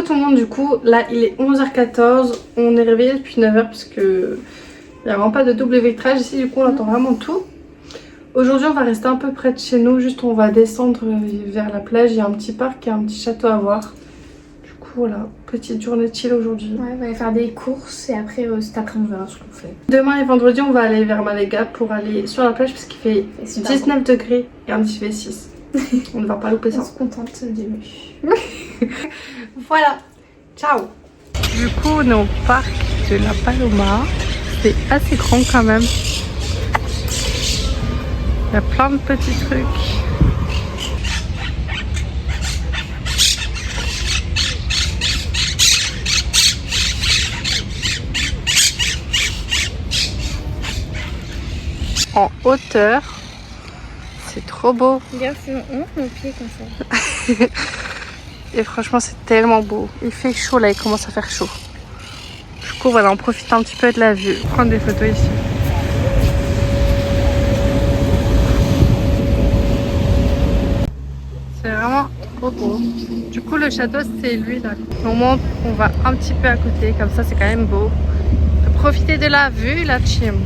tout le monde, du coup, là il est 11h14, on est réveillé depuis 9h parce que il n'y a vraiment pas de double vitrage ici, du coup on entend vraiment tout. Aujourd'hui on va rester un peu près de chez nous, juste on va descendre vers la plage, il y a un petit parc et un petit château à voir. Du coup voilà, petite journée chill aujourd'hui. Ouais, on va aller faire des courses et après cet après on verra ce qu'on fait. Demain et vendredi on va aller vers Malaga pour aller sur la plage parce qu'il fait 19 degrés et un petit fait 6. On ne va pas louper ça. On se contente du mieux. Voilà, ciao. Du coup on est au parc de la Paloma. C'est assez grand quand même. Il y a plein de petits trucs. En hauteur. C'est trop beau. Regarde, on monte nos pieds comme ça. Et franchement c'est tellement beau. Il fait chaud là, il commence à faire chaud. Du coup voilà, on profite un petit peu de la vue. Prendre des photos ici. C'est vraiment trop beau. Du coup le château c'est lui là. On monte, on va un petit peu à côté, comme ça c'est quand même beau. On peut profiter de la vue la team.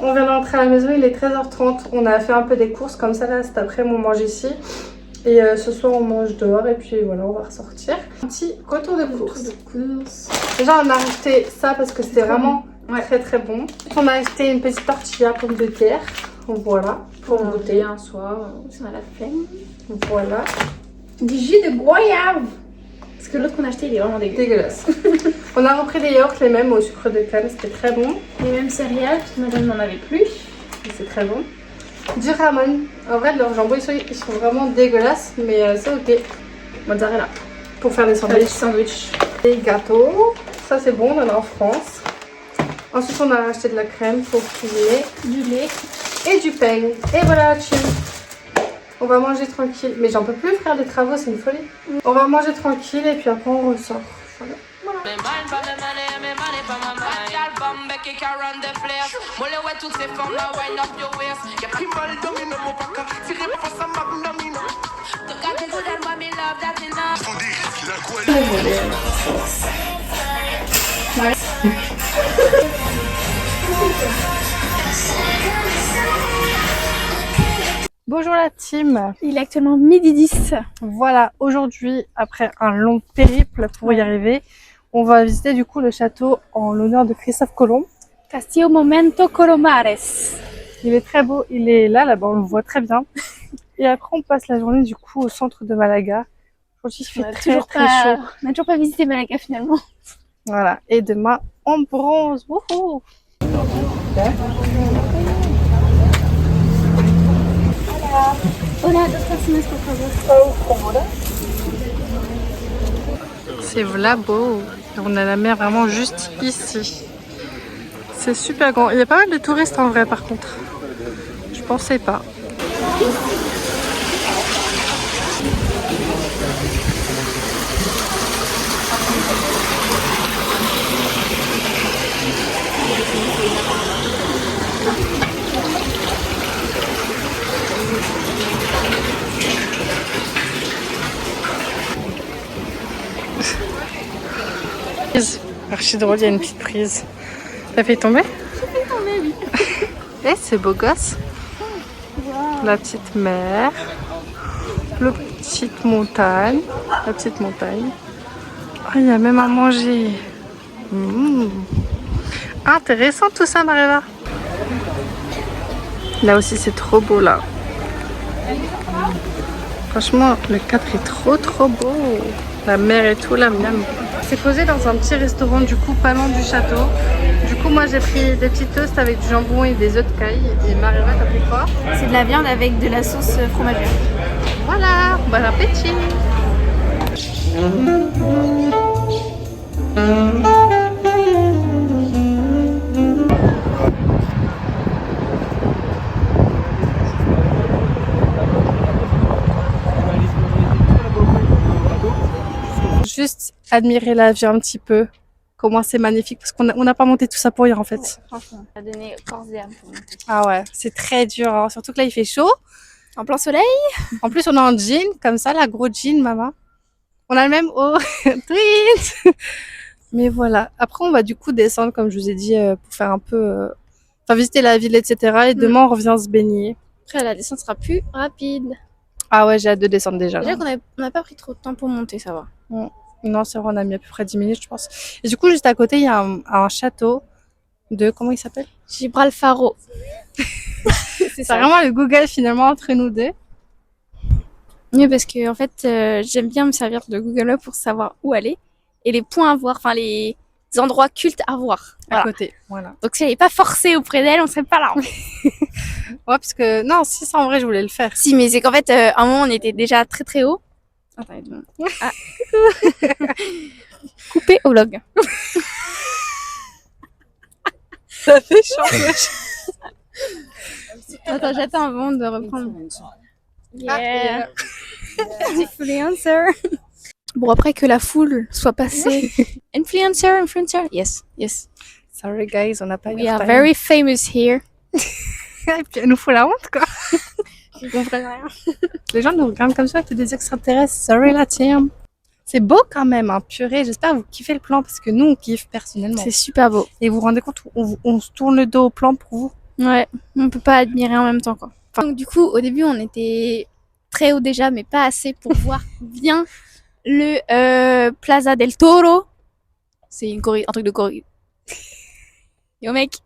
On vient d'entrer à la maison, il est 13h30. On a fait un peu des courses comme ça là, cet après-midi on mange ici. Et ce soir on mange dehors et puis voilà, on va ressortir. Un petit retour de course. Déjà on a acheté ça parce que c'était vraiment très bon. On a acheté une petite tortilla pomme de terre. Voilà, pour goûter un soir si on a la flemme. Voilà. Du jus de goyave. Parce que l'autre qu'on a acheté il est vraiment dégueulasse. On a repris des yaourts les mêmes au sucre de canne, c'était très bon. Les mêmes céréales, parce que madame n'en avait plus. C'est très bon. Du ramen. En vrai, leurs jambons ils sont vraiment dégueulasses, mais c'est ok. Mozzarella. Pour faire des sandwichs. Des gâteaux. Ça c'est bon, on en a en France. Ensuite, on a acheté de la crème pour cuisiner. Du lait. Et du pain. Et voilà, chill. On va manger tranquille. Mais j'en peux plus faire des travaux, c'est une folie. On va manger tranquille et puis après on ressort. Voilà. Bonjour la team. Il est actuellement midi 10. Voilà, aujourd'hui, après un long périple pour y arriver, on va visiter du coup le château en l'honneur de Christophe Colomb. Castillo Momento Colomares. Il est très beau, il est là-bas, on le voit très bien. Et après, on passe la journée du coup au centre de Malaga. Aujourd'hui, il fait très chaud. On n'a toujours pas visité Malaga finalement. Voilà, et demain, on bronze. Wouhou! C'est là beau. On a la mer vraiment juste ici. C'est super grand. Il y a pas mal de touristes en vrai par contre. Je pensais pas. Archi drôle, il y a une petite prise. T'as fait tomber? J'ai fait tomber, oui. Eh, c'est beau gosse. Wow. La petite mer. La petite montagne. La petite montagne. Oh, il y a même à manger. Intéressant tout ça, Maréva. Là aussi, c'est trop beau, là. Franchement, le cadre est trop beau. La mer et tout, là, miam. C'est posé dans un petit restaurant, du coup, pas loin du château. Du coup, moi, j'ai pris des petits toasts avec du jambon et des œufs de caille. Et Maréva, t'as pris quoi? C'est de la viande avec de la sauce fromagère. Voilà, bon appétit. juste admirer la vue un petit peu. Comment c'est magnifique, parce qu'on n'a pas monté tout ça pour rien en fait. Ouais, franchement, ça a donné corps et âme pour monter. Ah ouais, c'est très dur, hein. Surtout que là il fait chaud. En plein soleil. En plus on a un jean, comme ça, la gros jean, maman. On a le même haut. Tweet. Mais voilà. Après on va du coup descendre, comme je vous ai dit, pour faire un peu... Enfin visiter la ville, etc. Et demain on revient se baigner. Après, la descente sera plus rapide. Ah ouais, j'ai hâte de descendre déjà. Déjà qu'on n'a pas pris trop de temps pour monter, ça va. Non, c'est vrai, on a mis à peu près 10 minutes, je pense. Et du coup, juste à côté, il y a un château de... Comment il s'appelle? Gibralfaro. C'est vraiment le Google, finalement, entre nous deux. Oui, parce que en fait, j'aime bien me servir de Google Maps pour savoir où aller. Et les points à voir, enfin les endroits cultes à voir. À Voilà. côté, voilà. Donc si elle n'est pas forcée auprès d'elle, on serait pas là. Ouais, parce que... Non, si, ça, en vrai, je voulais le faire. Si, mais c'est qu'en fait, à un moment, on était déjà très très haut. Attendez, deux minutes. Ah, coupé au vlog. Ça fait chaud. Attends, j'attends avant de reprendre. Ah, Yeah. Influencer. Bon, après que la foule soit passée. Influencer. Yes, yes. Sorry, guys, on n'a pas We are very famous here. Et puis, elle nous fout la honte, quoi. Je comprends rien. Les gens nous regardent comme ça, que des extraterrestres. Sorry, la team. C'est beau quand même, hein, purée. J'espère que vous kiffez le plan, parce que nous, on kiffe personnellement. C'est super beau. Et vous vous rendez compte, on se tourne le dos au plan pour vous. Ouais, on peut pas admirer en même temps, quoi. Enfin, donc du coup, au début, on était très haut déjà, mais pas assez pour voir bien le Plaza del Toro. C'est un truc de corrida. Yo mec.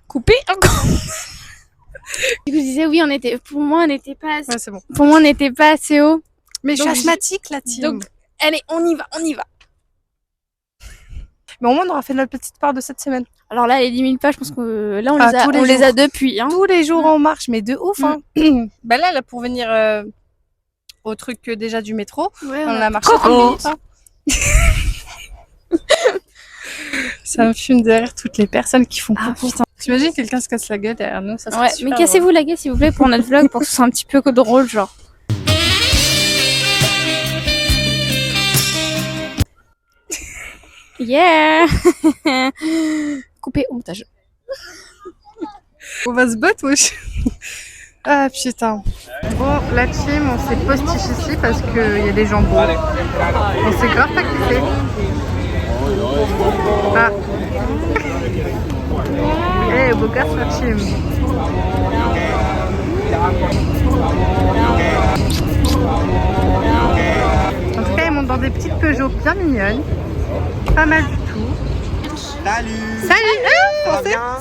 Coupé encore. Du coup, je disais oui, pour moi, on n'était pas assez, Ouais, c'est bon. pour moi, on n'était pas assez haut. Mais je Donc, suis asthmatique, la team. Donc, allez, on y va. Mais au moins, on aura fait notre petite part de cette semaine. Alors là, les 10 000 pas, je pense que là, tous les on les jours. a depuis. Hein. Tous les jours, on marche, mais de ouf. Hein. Bah là, pour venir au truc déjà du métro, Ouais, on a marché 30 minutes. Hein. Ça me fume derrière toutes les personnes qui font coucou. T'imagines quelqu'un se casse la gueule derrière nous, ça serait Ouais, super mais cassez-vous la gueule s'il vous plaît pour notre vlog pour que ce soit un petit peu drôle genre. Yeah. Coupé au montage. On va se battre, wesh. Ah putain. Bon, la team, on s'est postiche ici parce qu'il y a des jambons. On s'est grave pas kiffé. Ah. Eh, beau gosse, la team. En tout cas, ils montent dans des petites Peugeot bien mignonnes. Pas mal du tout. Salut. Salut.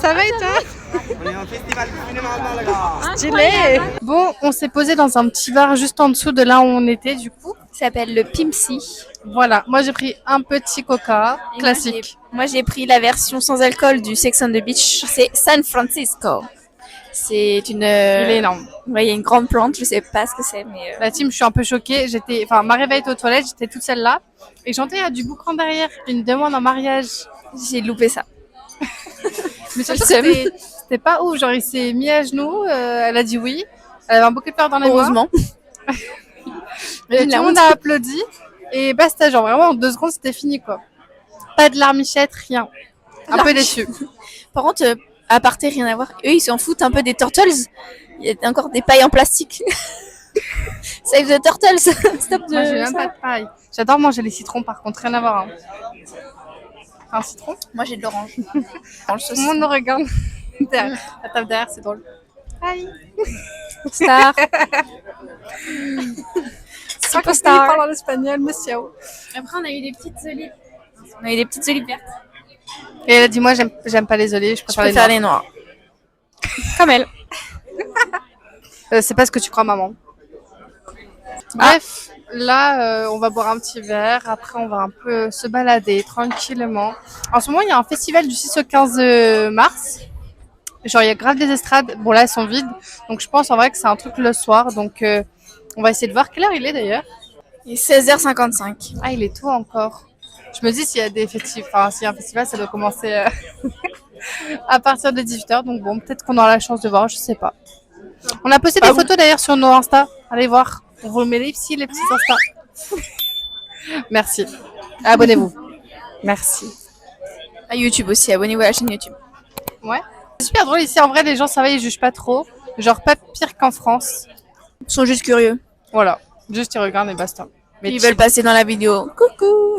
Ça va et toi? On est au festival du cinéma en Malaga. Stylé. Bon, on s'est posé dans un petit bar juste en dessous de là où on était du coup. Ça s'appelle le Pimpsy. Voilà, moi j'ai pris un petit coca classique. Moi j'ai pris la version sans alcool du Sex on the Beach. C'est San Francisco. C'est une. Il est énorme. Ouais, il y a une grande plante. Je sais pas ce que c'est, mais. La team, je suis un peu choquée. Ma réveil était aux toilettes, j'étais toute seule là. Et j'entends du boucan derrière, une demande en mariage. J'ai loupé ça. Mais surtout, c'était pas ouf. Genre, il s'est mis à genoux, elle a dit oui. Elle avait un bouquet de fleurs dans les mains. Heureusement. Et tout le monde a applaudi. Et basta, genre vraiment en 2 secondes, c'était fini quoi. Pas de larmichette, rien. Un peu déçu. Par contre, à parté, rien à voir. Eux, ils s'en foutent un peu des turtles. Il y a encore des pailles en plastique. Save the turtles. Stop Moi, j'ai même pas de paille. J'adore manger les citrons, par contre, rien à voir. Hein. Un citron? Moi, j'ai de l'orange. Tout le monde nous regarde. Derrière. La table derrière, c'est drôle. Hi. Star. C'est pas qu'il parle en espagnol, monsieur. Après, on a eu des petites olives. On a eu des petites olives vertes. Et elle a dit, moi, j'aime pas les olives, je préfère les noirs. Comme elle. C'est pas ce que tu crois, maman. Bref, là, on va boire un petit verre. Après, on va un peu se balader tranquillement. En ce moment, il y a un festival du 6 au 15 mars. Genre, il y a grave des estrades. Bon, là, elles sont vides. Donc, je pense en vrai que c'est un truc le soir. Donc, on va essayer de voir quelle heure il est d'ailleurs. Il est 16h55. Ah, il est tôt encore. Je me dis, s'il y a des festivals, enfin, s'il y a un festival, ça doit commencer à partir de 18h. Donc, bon, peut-être qu'on aura la chance de voir, je sais pas. On a posté des photos d'ailleurs sur nos Insta. Allez voir. On vous met ici les petits Insta. Merci. Abonnez-vous. Merci. À YouTube aussi, abonnez-vous à la chaîne YouTube. Ouais. C'est super drôle ici. En vrai, les gens, ça va, ils jugent pas trop. Genre, pas pire qu'en France. Ils sont juste curieux. Voilà. Juste, ils regardent et basta. Mais Ils veulent passer dans la vidéo. Coucou.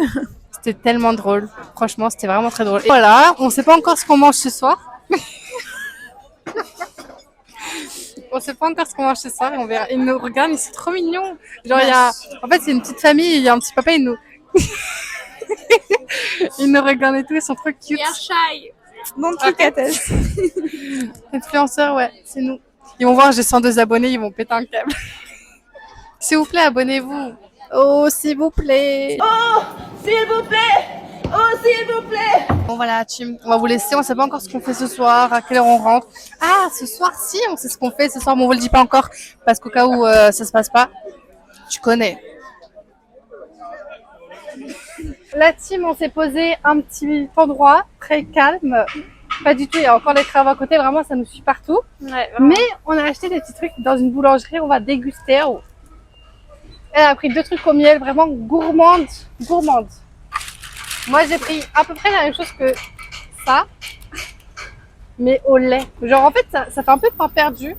c'était tellement drôle. Franchement, c'était vraiment très drôle. Et voilà. On sait pas encore ce qu'on mange ce soir. On sait pas encore ce qu'on mange ce soir et on verra. Ils nous regardent, mais c'est trop mignon. Genre, il y a... En fait, c'est une petite famille, il y a un petit papa, ils nous... ils nous regardent et tout, ils sont trop cute. shy. Non, influenceurs, ouais, c'est nous. Ils vont voir, j'ai 102 abonnés, ils vont péter un câble. S'il vous plaît, abonnez-vous. Oh, s'il vous plaît. Oh, s'il vous plaît! Oh, s'il vous plaît! Bon, voilà, team. On va vous laisser. On sait pas encore ce qu'on fait ce soir, à quelle heure on rentre. Ah, ce soir, si, on sait ce qu'on fait ce soir, mais on vous le dit pas encore parce qu'au cas où ça se passe pas, tu connais. La team, on s'est posé un petit endroit très calme. Pas du tout, il y a encore des travaux à côté, vraiment ça nous suit partout. Ouais, Mais on a acheté des petits trucs dans une boulangerie, on va déguster. Elle a pris 2 trucs au miel, vraiment gourmande. Moi j'ai pris à peu près la même chose que ça, mais au lait. Genre en fait ça fait un peu pain perdu.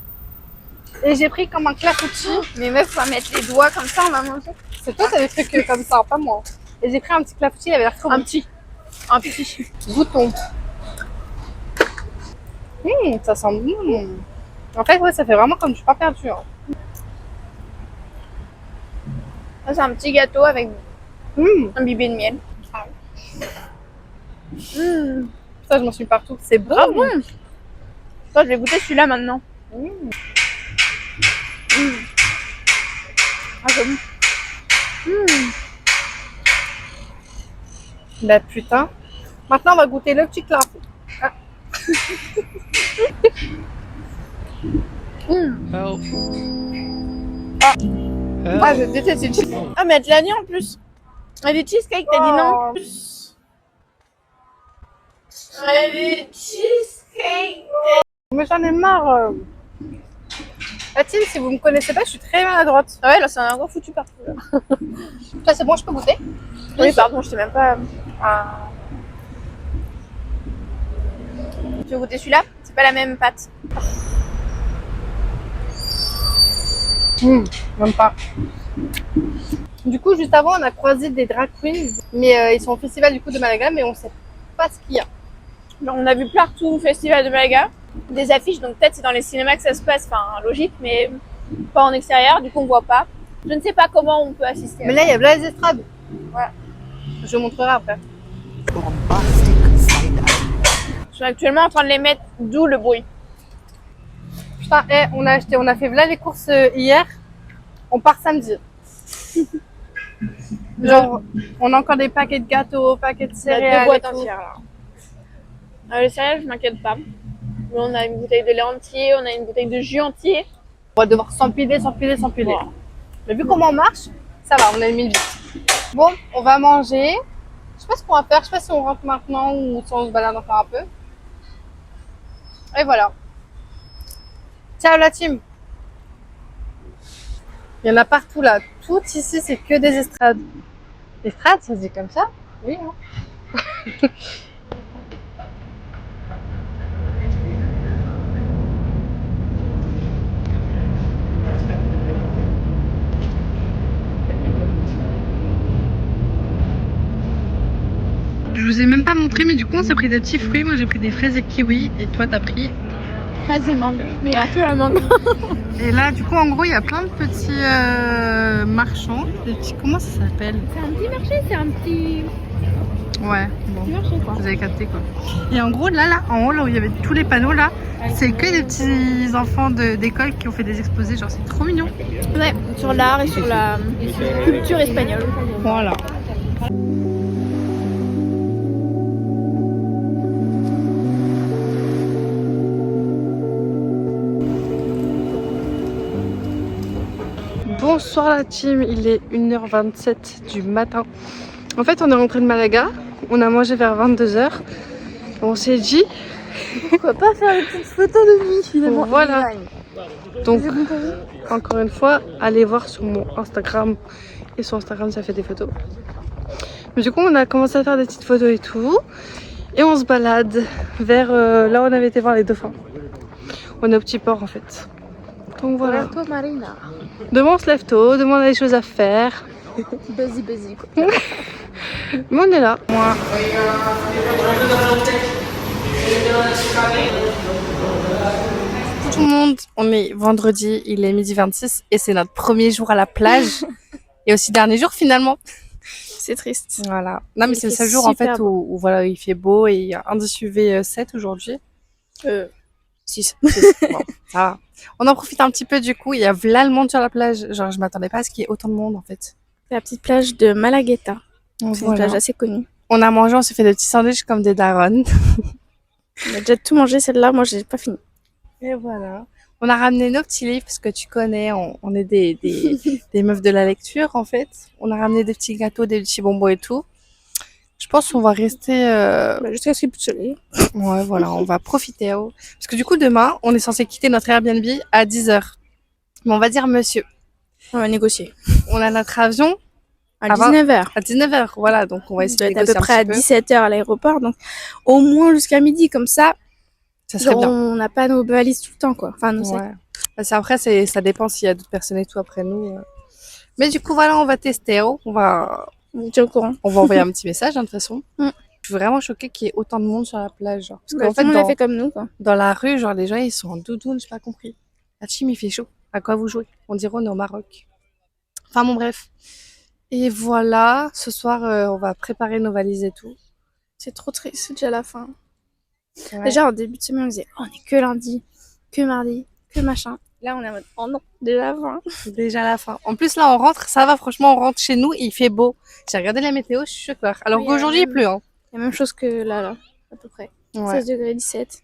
Et j'ai pris comme un clafoutis. Mais meuf, on va mettre les doigts comme ça, on va manger. C'est toi, t'as des trucs comme ça, pas moi. Et j'ai pris un petit clafoutis, il avait l'air trop bon. Un petit. Bouton. Ça sent bon. En fait, ouais, ça fait vraiment comme du pain perdu. Hein. Ça, c'est un petit gâteau avec un bibé de miel. Ça, je m'en suis partout. C'est bon. Ah bon? Toi, je vais goûter celui-là maintenant. Ah, c'est bon. Bah putain. Maintenant, on va goûter le petit clafou. Ah. Ah, je déteste les cheesecakes. Ah, mais tu l'as dit en plus. Ah, des cheesecakes, t'as dit non? Ah, des cheesecakes. Mais j'en ai marre. La team, si vous me connaissez pas, je suis très maladroite. Ah ouais, là, c'est un gros foutu partout. Là. Ça, c'est bon, je peux goûter. Oui, pardon, je sais même pas. Tu veux goûter celui-là? C'est pas la même pâte. Même pas. Du coup, juste avant, on a croisé des drag queens, mais ils sont au festival du coup de Malaga, mais on sait pas ce qu'il y a. Genre, on a vu partout au festival de Malaga des affiches, donc peut-être c'est dans les cinémas que ça se passe, enfin logique, mais pas en extérieur, du coup on voit pas. Je ne sais pas comment on peut assister. Mais là, il y a Blaise Estrade. Voilà. Je vous montrerai après. Je suis actuellement en train de les mettre, d'où le bruit. Putain, on a fait là les courses hier. On part samedi. Genre, on a encore des paquets de gâteaux, paquets de Il y a céréales. 2 boîtes et tout. entières là. Les céréales, je m'inquiète pas. Mais on a une bouteille de lait entier, on a une bouteille de jus entier. On va devoir s'empiler. Voilà. Mais vu comment on marche, ça va, on a mis vite. Bon, on va manger. Je sais pas ce qu'on va faire, je sais pas si on rentre maintenant ou si on se balade encore un peu. Et voilà. Ciao la team. Il y en a partout là. Tout ici, c'est que des estrades. Estrades, ça se dit comme ça? Oui. Hein. Je vous ai même pas montré, mais du coup, on s'est pris des petits fruits. Moi, j'ai pris des fraises et kiwis. Et toi, t'as pris? Vas-y, mangue. Mais il y a que la mangue. Et là, du coup, en gros, il y a plein de petits marchands. Des petits, comment ça s'appelle? C'est un petit marché, c'est un petit Ouais, bon, marché quoi. vous avez capté quoi. Et en gros, là, en haut, là où il y avait tous les panneaux, là, c'est que des petits enfants d'école qui ont fait des exposés. Genre, c'est trop mignon. Ouais, sur l'art et sur la culture espagnole. Voilà. Bonsoir la team, il est 1h27 du matin. En fait, on est rentré de Malaga, on a mangé vers 22h. On s'est dit, Pourquoi pas faire une petite photo de nuit finalement. voilà. Donc, encore une fois, allez voir sur mon Instagram, Et sur Instagram, ça fait des photos. Mais du coup, on a commencé à faire des petites photos et tout. Et on se balade vers là où on avait été voir les dauphins. On est au petit port en fait. Donc voilà. Puerto Marina. Demain on se lève tôt, demain on a des choses à faire. Busy quoi. Mais on est là. Moi. Tout le monde, on est vendredi, il est 12h26 et c'est notre premier jour à la plage. Et aussi dernier jour finalement. C'est triste. Voilà. Non mais Il c'est le fait seul jour en fait super où voilà, il fait beau et il y a indice UV 7 aujourd'hui. 6. Bon, ça va. On en profite un petit peu du coup, il y a là le monde sur la plage. Genre je m'attendais pas à ce qu'il y ait autant de monde en fait. La petite plage de Malagueta. Donc, C'est une plage assez connue. On a mangé, on s'est fait des petits sandwichs comme des darons. On a déjà tout mangé celle-là, moi j'ai pas fini. Et voilà. On a ramené nos petits livres parce que tu connais, on est des meufs de la lecture en fait. On a ramené des petits gâteaux, des petits bonbons et tout. Je pense qu'on va rester... Jusqu'à ce qu'il y ait plus de soleil. Ouais, voilà, on va profiter. Oh. Parce que du coup, demain, on est censé quitter notre Airbnb à 10h. Mais on va dire monsieur. On va négocier. On a notre avion À 19h. à 19h. Voilà, donc on va On essayer doit de être à peu négocier près à un petit 17h à l'aéroport, donc au moins jusqu'à midi, comme ça, peu. Ça serait bien. on n'a pas nos valises tout le temps, quoi. Enfin, nos sacs. Ouais. Parce après, ça dépend s'il y a d'autres personnes et tout après nous. Mais du coup, voilà, on va tester. Oh. On va Tu es au courant. envoyer un petit message, hein, de toute façon. Mm. Je suis vraiment choquée qu'il y ait autant de monde sur la plage. Genre. Parce Bah, qu'en tout fait, le monde a fait comme nous, quoi. dans la rue, genre, les gens, ils sont en doudoune, j'ai pas compris. La team, il fait chaud. À quoi vous jouez? On dirait on est au Maroc. Enfin, bon, bref. Et voilà, ce soir, on va préparer nos valises et tout. C'est trop triste, c'est déjà la fin. Ouais. Déjà, en début de semaine, on disait, oh, on est que lundi, que mardi, que machin. Là, on est en mode, oh non, déjà la fin. C'est déjà la fin. En plus, là, on rentre, ça va, franchement, on rentre chez nous, il fait beau. J'ai regardé la météo, je suis choquée. Alors Oui, qu'aujourd'hui, il pleut, hein. La même chose que là, à peu près. Ouais. 16 degrés 17.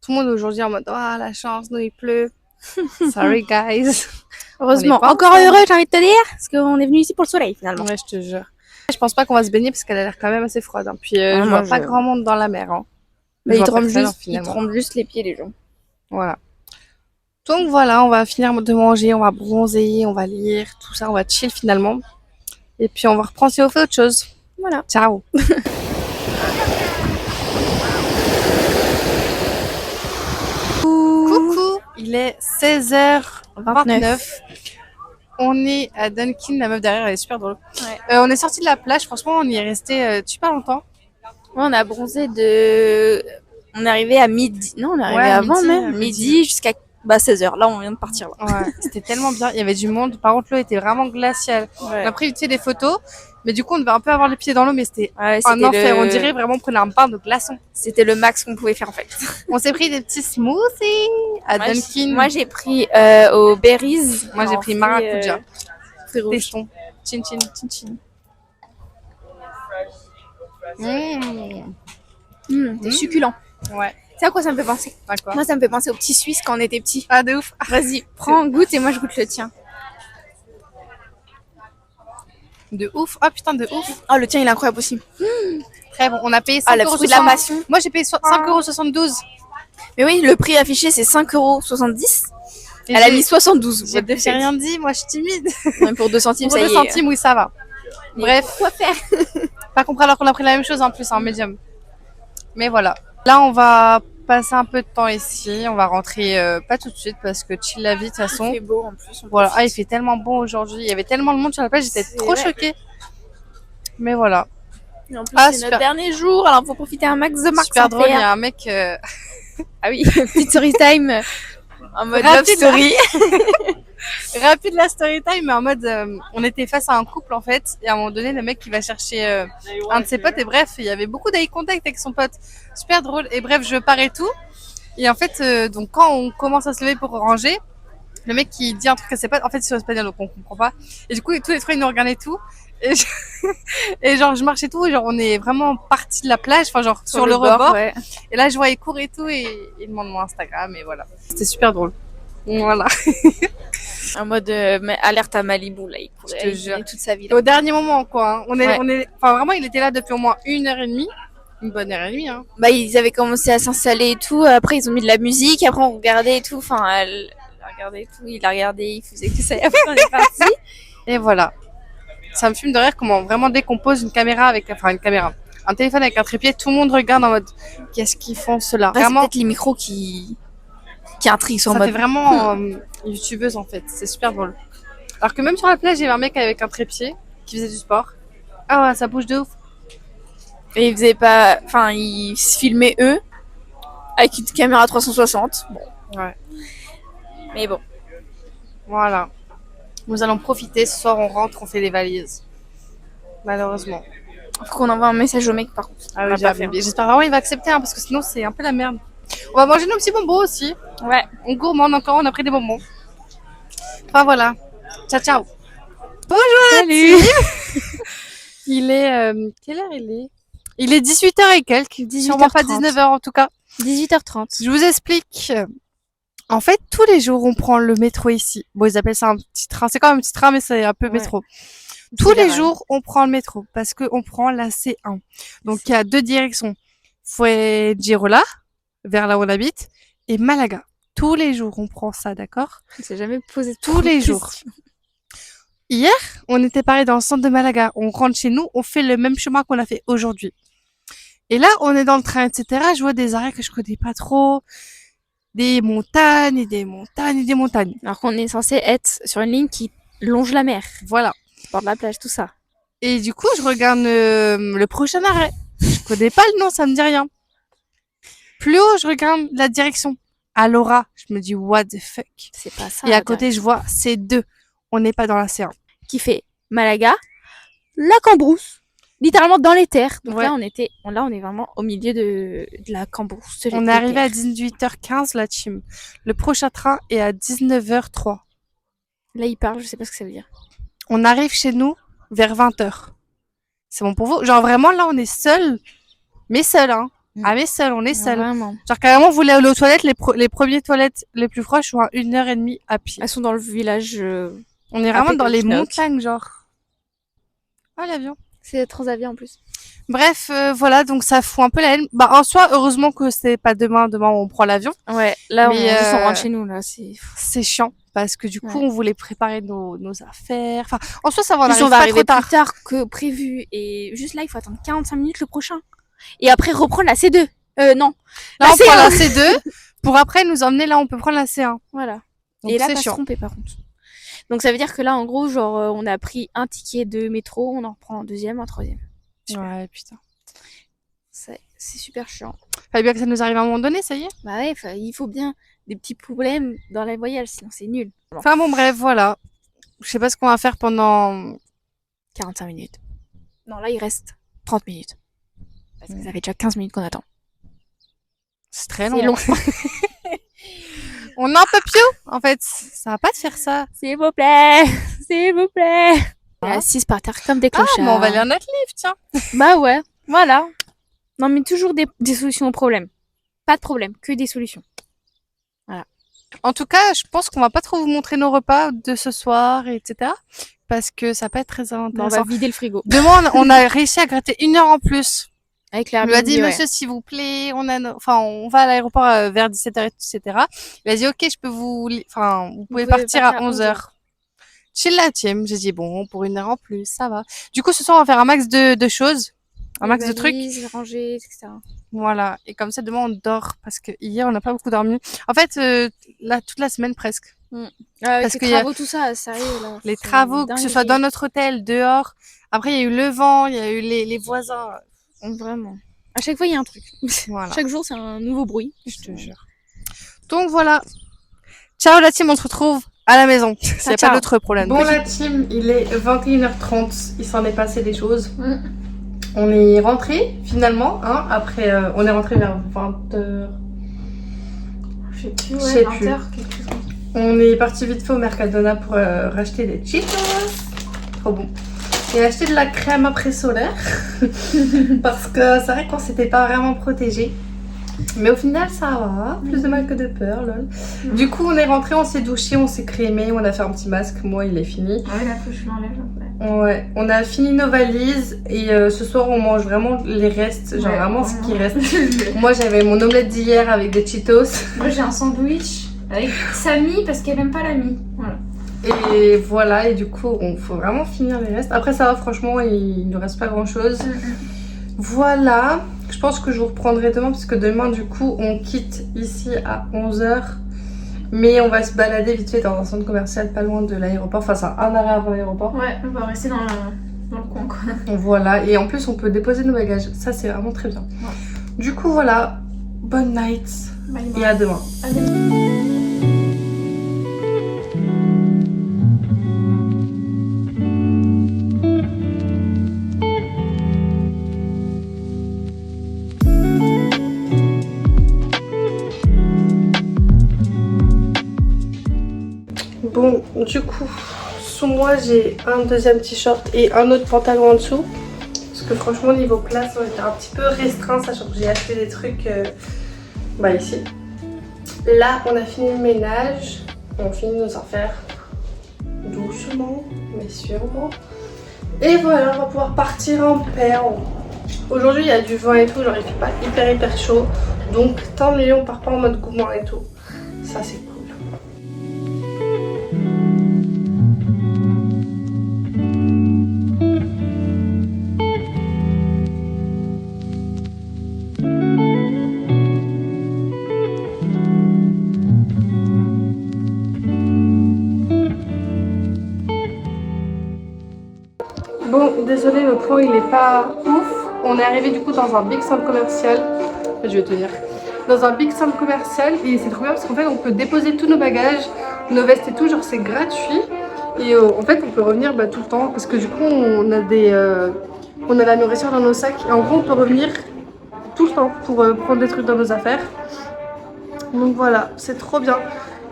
Tout le monde aujourd'hui en mode, ah, la chance, nous, il pleut. Sorry, guys. Heureusement, On est pas encore ensemble. heureux, j'ai envie de te dire, parce qu'on est venu ici pour le soleil, finalement. Ouais, je te jure. Je pense pas qu'on va se baigner parce qu'elle a l'air quand même assez froide. Hein. Puis, Ah, je moi, vois pas je- grand monde dans la mer. Hein. Mais Je ils vois tremblent personne, juste, finalement. les pieds, les gens. Voilà. Donc voilà, on va finir de manger, on va bronzer, on va lire, tout ça, on va chill finalement. Et puis on va reprendre si on fait autre chose. Voilà. Ciao. Coucou, il est 16h29. On est à Dunkin, la meuf derrière, elle est super drôle. Ouais. On est sorti de la plage, franchement, on y est resté super longtemps. Ouais, on a bronzé de... On est arrivé à midi. Non, on est arrivé Ouais, avant midi, même. midi. Midi jusqu'à 16h. Là, on vient de partir. Là. Ouais, c'était tellement bien, il y avait du monde. Par contre, l'eau était vraiment glaciale. On a pris des photos, mais du coup, on devait un peu avoir les pieds dans l'eau, mais c'était Ouais, un enfer. On dirait vraiment qu'on prenait un bain de glaçons. C'était le max qu'on pouvait faire en fait. On s'est pris des petits smoothies à Dunkin. Moi, j'ai pris au berries. Moi, j'ai pris maracuja. Fruits rouges. Teston. Chin chin. Chin chin. C'est succulent. Ouais. Tu sais à quoi ça me fait penser? D'accord. Moi, ça me fait penser aux petits Suisses quand on était petits. Ah, de ouf. Vas-y, prends, goûte et moi je goûte le tien. De ouf. Oh putain, de ouf. Oh, le tien il est incroyable aussi. Très bon. On a payé 5 Ah, le fruit de la passion. Moi, j'ai payé 5,72 €. Mais oui, le prix affiché c'est 5,70 €. Et Elle a mis 72. J'ai rien dit, moi, je suis timide. Même pour 2 centimes, Pour ça 2 y est. centimes, oui, ça va. Mais Bref. quoi faire? Pas compris alors qu'on a pris la même chose en plus, en médium. Mais voilà. Là, on va passer un peu de temps ici. On va rentrer pas tout de suite parce que chill la vie de toute façon. Il fait beau en plus. Voilà. Ah, il fait tellement bon aujourd'hui. Il y avait tellement de monde sur la plage, j'étais C'est trop vrai. choquée. Mais voilà. Et en plus, Ah, c'est super. notre dernier jour, alors faut profiter un max de max. Super en drôle. Il y faire. a un mec. Ah oui, petite story time en mode love Rapide, story. Rapide la story time, mais en mode. On était face à un couple en fait. Et à un moment donné, le mec qui va chercher un de ses potes. Et bref, il y avait beaucoup d'eye contact avec son pote. Super drôle. Et bref, je pars et tout. Et en fait, donc quand on commence à se lever pour ranger, le mec qui dit un truc à ses potes, en fait, c'est sur espagnol, donc on comprend pas. Et du coup, tous les trois, ils nous regardent et tout. Et, et genre, je marche et tout, et genre, on est vraiment parti de la plage, enfin, genre, sur le rebord. Ouais. Et là, je vois, il court et tout, et il demande mon Instagram, et voilà. C'était super drôle. Voilà. En mode alerte à Malibu, là, il courait, Je te il jure. venait toute sa vie. Et au dernier moment, quoi. Hein. Ouais. Enfin, vraiment, il était là depuis au moins 1h30. Une bonne heure et demie, hein. Bah, ils avaient commencé à s'installer et tout. Après, ils ont mis de la musique. Après, on regardait et tout. Enfin, elle a regardé et tout. Il a regardé, il faisait que ça. Et après, on est parti. Et voilà. ça me fume de rire comment vraiment dès qu'on pose une caméra avec, enfin une caméra, un téléphone avec un trépied, tout le monde regarde en mode qu'est-ce qu'ils font cela. Après, Vraiment, c'est peut-être les micros qui intriguent, sont en ça mode. fait vraiment youtubeuse en fait. C'est super drôle. Alors que même sur la plage, il y avait un mec avec un trépied qui faisait du sport. Ah ouais, ça bouge de ouf. Et ils faisaient pas, enfin, ils se filmaient eux avec une caméra 360. Bon. Ouais. Mais bon. Voilà. Nous allons profiter. Ce soir, on rentre, on fait les valises. Malheureusement. Faut qu'on envoie un message au mec par contre. Ah On oui, va pas faire. j'espère vraiment qu'il va accepter, hein, parce que sinon, c'est un peu la merde. On va manger nos petits bonbons aussi. Ouais. On gourmande encore, on a pris des bonbons. Enfin voilà. Ciao, ciao. Salut. Il est... quelle heure il est? Il est 18h et quelques. 18h30. Sûrement pas 19h en tout cas. 18h30. Je vous explique. En fait, tous les jours, on prend le métro ici. Bon, ils appellent ça un petit train. C'est quand même un petit train, mais c'est un peu Ouais. métro. Tous les jours, on prend le métro parce qu'on prend la C1. Donc, il y a deux directions. Fuengirola, vers là où on habite, et Malaga. Tous les jours, on prend ça, d'accord? Je ne sais jamais posé Tous les jours. Hier, on était pareil dans le centre de Malaga. On rentre chez nous, on fait le même chemin qu'on a fait aujourd'hui. Et là, on est dans le train, etc. Je vois des arrêts que je connais pas trop. Des montagnes et des montagnes et des montagnes. Alors qu'on est censé être sur une ligne qui longe la mer, Voilà. bord de la plage, tout ça. Et du coup, je regarde le prochain arrêt. Je connais pas le nom, ça me dit rien. Plus haut, je regarde la direction. Alora. Je me dis, what the fuck. C'est pas ça. Et à côté, je vois C2. On n'est pas dans la C1. Qui fait Malaga, la Cambrousse, littéralement dans les terres. Donc Ouais. là, on est vraiment au milieu de la Cambrousse. On est arrivé à 18h15, la team. Le prochain train est à 19h03. Là, il parle, je sais pas ce que ça veut dire. On arrive chez nous vers 20h. C'est bon pour vous? Genre vraiment, là, on est seuls. Mais seuls, hein. Ah, mais seuls, on est seuls. Vraiment. Genre carrément, vous voulez aller aux toilettes, les premières toilettes les plus proches sont à 1h30 à pied. Elles sont dans le village. On est vraiment dans les Pekokinok. montagnes, genre. Ah, l'avion. C'est Transavia en plus. Bref, voilà, donc ça fout un peu la haine. Bah, en soi, heureusement que c'est pas demain on prend l'avion. Ouais, là, Mais, on rentre chez nous, là. C'est C'est chiant, parce que du coup, Ouais. on voulait préparer nos affaires. Enfin, en soi, ça va, on Plus, arrive on va pas arriver trop tard. plus tard que prévu. Et juste là, il faut attendre 45 minutes le prochain. Et après, reprendre la C2. Non. Là, La on prend C1. la C2, pour après nous emmener là, on peut prendre la C1. Voilà. Donc, Et là, c'est pas se chiant. tromper par contre. Donc ça veut dire que là, en gros, genre, on a pris un ticket de métro, on en reprend un deuxième, un troisième. Super. Ouais, putain. C'est super chiant. Fallait bien que ça nous arrive à un moment donné, ça y est. Bah ouais, il faut bien des petits problèmes dans les voyages, sinon c'est nul. Enfin bon, bref, voilà. Je sais pas ce qu'on va faire pendant 45 minutes. Non, là, il reste 30 minutes. Parce que ça fait déjà 15 minutes qu'on attend. C'est très C'est long. long. On est un peu pieux, en fait. Ça va pas de faire ça. S'il vous plaît, s'il vous plaît. On est Ah. assis par terre comme des Ah, clochards. mais on va aller à notre livre, tiens. Bah ouais, voilà. Non, mais toujours des solutions aux problèmes. Pas de problème, que des solutions. En tout cas, je pense qu'on va pas trop vous montrer nos repas de ce soir, etc. Parce que ça va pas être très Bah, on va intéressant. vider le frigo. Demain, on a réussi à gratter 1 heure en plus. Avec Il l'air lui a dit, monsieur, s'il vous plaît, on va à l'aéroport vers 17h, etc. Il a dit, ok, vous pouvez partir à 11h. Chill la team. J'ai dit, bon, pour 1 heure en plus, ça va. Du coup, ce soir, on va faire un max de choses. Un max de trucs. Ranger, etc. Voilà. Et comme ça, demain, on dort. Parce que hier, on n'a pas beaucoup dormi. En fait, là, toute la semaine presque. Parce que que les travaux, tout ça, sérieux, là. Les c'est travaux, que ce soit dinguerie. dans notre hôtel, dehors. Après, il y a eu le vent, il y a eu les voisins. Vraiment. À chaque fois, il y a un truc. Voilà. Chaque jour, c'est un nouveau bruit. Je te jure. Donc voilà. Ciao la team, on se retrouve à la maison. S'il n'y a ciao. pas d'autres problèmes. Bon la team, il est 21h30, il s'en est passé des choses. On est rentré finalement, hein, après on est rentré vers 20h. Je sais plus, Je sais plus. On est parti vite fait au Mercadona pour racheter des Cheetos. Trop bon. Et acheter de la crème après solaire. Parce que c'est vrai qu'on s'était pas vraiment protégé. Mais au final ça va, plus de mal que de peur, lol. Du coup on est rentré, on s'est douché, on s'est crémé, on a fait un petit masque, moi il est fini. Ouais, là, faut que je l'enlève après. Ouais, on a fini nos valises et ce soir on mange vraiment les restes, genre Ouais, vraiment ce qui vraiment. reste. Moi j'avais mon omelette d'hier avec des Cheetos. Moi, j'ai un sandwich avec Samy parce qu'elle aime pas la mie. Voilà. Et voilà, et du coup, il faut vraiment finir les restes. Après, ça va, franchement, il ne reste pas grand-chose. Voilà, je pense que je vous reprendrai demain, parce que demain, du coup, on quitte ici à 11h. Mais on va se balader vite fait dans un centre commercial pas loin de l'aéroport. Enfin, c'est un arrêt avant l'aéroport. Ouais, on va rester dans le coin, quoi. Voilà, et en plus, on peut déposer nos bagages. Ça, c'est vraiment très bien. Ouais. Du coup, voilà, bonne night. Bye bye. Et à demain. À demain. Bon, du coup, sous moi, j'ai un deuxième t-shirt et un autre pantalon en dessous. Parce que franchement, niveau place, on était un petit peu restreint, sachant que j'ai acheté des trucs ici. Là, on a fini le ménage. On finit nos affaires doucement, mais sûrement. Et voilà, on va pouvoir partir en paix. Aujourd'hui, il y a du vent et tout, genre il fait pas hyper chaud. Donc, tant mieux, on part pas en mode gourmand et tout. Ça, c'est cool. Bon, désolé, le plan il est pas ouf. On est arrivé du coup dans un big centre commercial. Je vais tenir. Dans un big centre commercial et c'est trop bien parce qu'en fait on peut déposer tous nos bagages, nos vestes et tout, genre c'est gratuit. Et en fait on peut revenir tout le temps parce que du coup on a la nourriture dans nos sacs et en gros on peut revenir tout le temps pour prendre des trucs dans nos affaires. Donc voilà, c'est trop bien.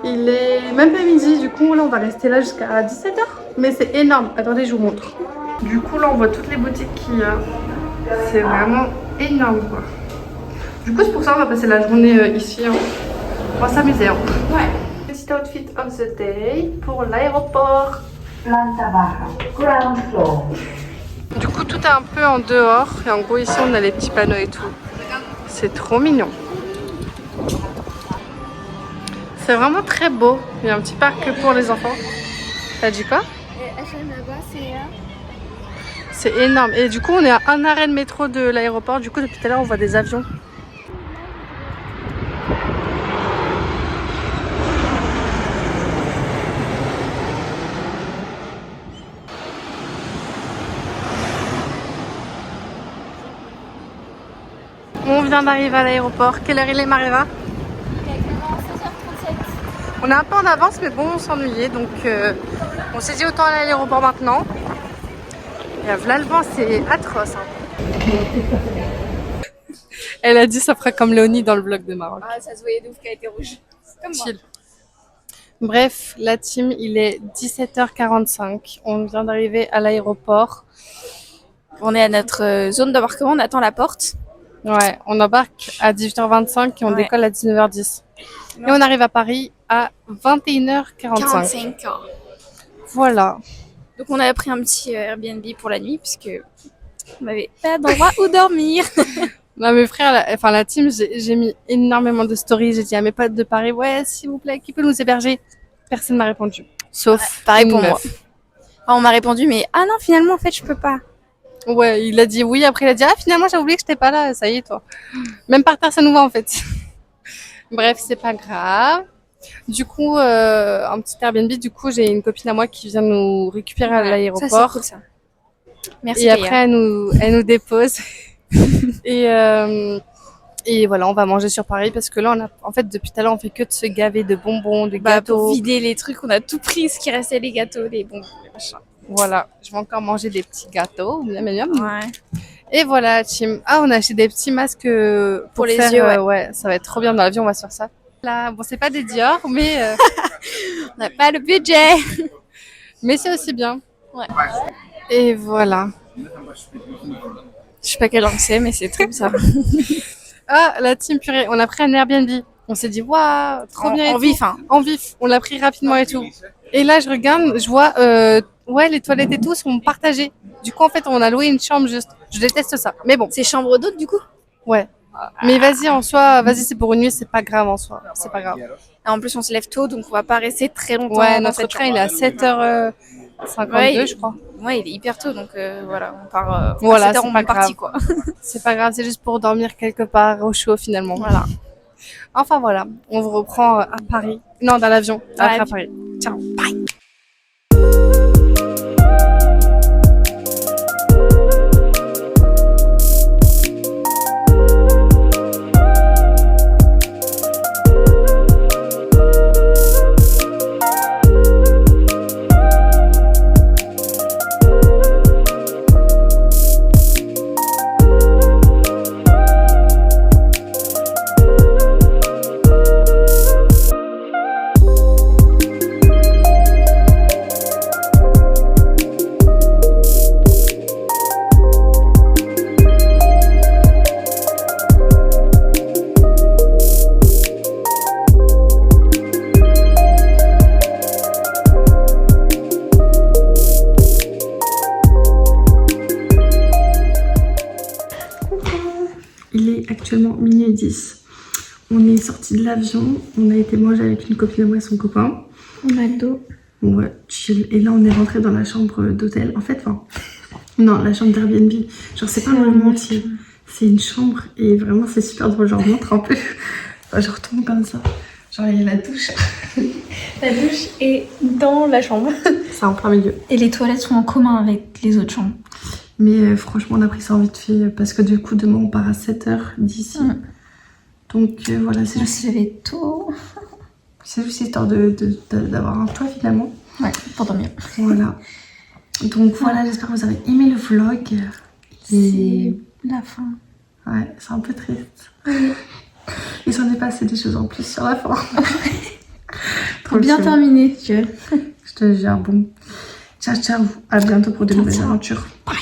Il est même pas midi, du coup là on va rester là jusqu'à 17h. Mais c'est énorme, attendez je vous montre. Du coup là on voit toutes les boutiques qu'il y a. C'est vraiment énorme quoi. Du coup c'est pour ça qu'on va passer la journée ici. Hein. On va s'amuser. Hein. Ouais. Petit outfit of the day pour l'aéroport. Planta baja, ground floor. Du coup tout est un peu en dehors. Et en gros ici on a les petits panneaux et tout. C'est trop mignon. C'est vraiment très beau. Il y a un petit parc pour les enfants. T'as dit quoi? C'est énorme. Et du coup, on est à un arrêt de métro de l'aéroport. Du coup, depuis tout à l'heure, on voit des avions. On vient d'arriver à l'aéroport. Quelle heure il est, Mariva? On est un peu en avance, mais bon, on s'ennuyait. Donc, on s'est dit autant aller à l'aéroport maintenant. Et là, le vent, c'est atroce. Hein. Elle a dit ça fera comme Léonie dans le vlog de Maroc. Ah, ça se voyait de ouf qu'elle était rouge. Comme moi. Chill. Bref, la team, il est 17h45. On vient d'arriver à l'aéroport. On est à notre zone d'embarquement, on attend la porte. Ouais, on embarque à 18h25 et on décolle à 19h10. Et on arrive à Paris à 21h45. Voilà. Donc on avait pris un petit Airbnb pour la nuit puisque on n'avait pas d'endroit où dormir. Non mais frère, la team, j'ai mis énormément de stories. J'ai dit à mes potes de Paris, ouais s'il vous plaît, qui peut nous héberger? Personne m'a répondu. Sauf pareil pour moi. Enfin, on m'a répondu mais ah non finalement en fait je peux pas. Ouais, il a dit oui, après il a dit ah finalement j'ai oublié que j'étais pas là, ça y est toi. Même par terre ça nous voit en fait. Bref, c'est pas grave. Du coup, un petit Airbnb, du coup j'ai une copine à moi qui vient nous récupérer à l'aéroport. Ça c'est cool ça. Merci. Et après elle nous dépose. Et voilà, on va manger sur Paris parce que là en fait depuis tout à l'heure on fait que de se gaver de bonbons, de gâteaux. Pour vider les trucs, on a tout pris ce qui restait, les gâteaux, les bonbons, les machins. Voilà, je vais encore manger des petits gâteaux. Ouais. Et voilà, team. Ah, on a acheté des petits masques pour les faire, yeux. Ouais, ça va être trop bien dans l'avion, on va se faire ça. Là, bon, c'est pas des Dior, mais on n'a pas le budget. Mais c'est aussi bien. Ouais. Et voilà. Je sais pas quelle langue c'est, mais c'est très bizarre. Ah, la team purée, on a pris un Airbnb. On s'est dit, waouh, trop bien. En vif, hein. En vif. On l'a pris rapidement et tout. Et là, je regarde, je vois, ouais, les toilettes et tout sont partagées. Du coup, en fait, on a loué une chambre juste. Je déteste ça. Mais bon. C'est chambre d'hôte, du coup? Ouais. Mais vas-y, en soi, vas-y, c'est pour une nuit, c'est pas grave en soi. C'est pas grave. Et en plus, on se lève tôt, donc on va pas rester très longtemps. Ouais, dans notre cette train, chambre. il est à 7h52, Ouais, je crois. Ouais, il est hyper tôt, donc voilà, on part. Voilà, à 7h, c'est on pas est parti, grave. quoi. C'est pas grave, c'est juste pour dormir quelque part au chaud finalement. Voilà. Enfin voilà, on vous reprend à Paris. Non, dans l'avion. Dans Après à l'avion. Paris. Ciao, bye. Il est actuellement minuit et 10. On est sorti de l'avion, on a été manger avec une copine à moi et son copain. On a le dos. Ouais, chill. Et là on est rentré dans la chambre d'hôtel. En fait, enfin, non, la chambre d'Airbnb. Genre c'est pas un logement entier, c'est une chambre et vraiment c'est super drôle. Genre montre un peu. Enfin, je retourne comme ça. Genre il y a la douche. La douche est dans la chambre. C'est en plein milieu. Et les toilettes sont en commun avec les autres chambres. Mais franchement on a pris ça en vite fait parce que du coup demain on part à 7h d'ici. Donc voilà, c'est On juste, se levait tôt. c'est juste histoire d'avoir un toit finalement. Ouais, pour dormir. Voilà. Donc voilà, j'espère que vous avez aimé le vlog. C'est la fin. Ouais, c'est un peu triste. Il s'en est passé des choses en plus sur la fin. Trop Bien chiant. terminé, tu vois. Je te jure, bon. Ciao, ciao. À bientôt pour de nouvelles aventures. Bye.